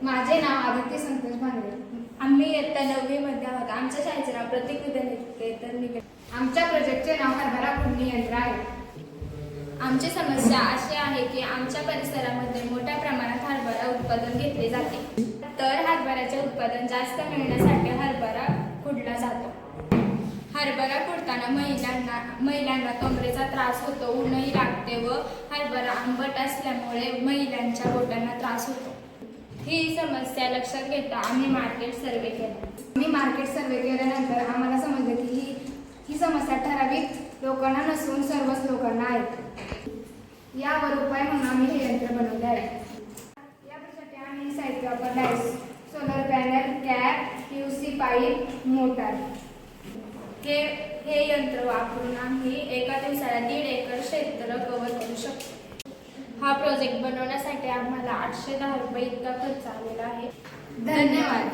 माझे नाव आदित्य संतोष भांगरे. आम्ही इयत्ता 9वी मध्ये आहोत. आमच्या शाळेचे नाव प्रतीक विद्यानिकेतन निकेतन. आमच्या प्रोजेक्टचे नाव हरभरा फोडणी यंत्र आहे. आमची समस्या अशी आहे की आमच्या परिसरामध्ये मोठ्या प्रमाणात हरभरा उत्पादन घेतले जाते. तर हरभऱ्याचे उत्पादन जास्त मिळण्यासाठी हरभरा खुडला जातो. हरभरा खुडताना महिलांना कमरेचा त्रास होतो, ऊनही लागते व हरभरा आंबट असल्यामुळे महिलांच्या बोटांना त्रास होतो. ही समस्या लक्षात घेता आम्ही मार्केट सर्वे केला. आम्ही मार्केट सर्वे केल्यानंतर आम्हाला समजले की ही समस्या ठराविक लोकांना नसून सर्वच लोकांना आहे. यावर उपाय म्हणून आम्ही हे यंत्र बनवले आहे. यासाठी आम्ही साहित्य वापरले आहे: solar panel, cap, PVC pipe, motor. हे यंत्र वापरून आम्ही एका दिवसाला 1.5 एकर क्षेत्र कव्हर करू शकतो. हा प्रोजेक्ट बनवण्यासाठी आम्हाला 810 रुपये इतका खर्च आलेला आहे. धन्यवाद.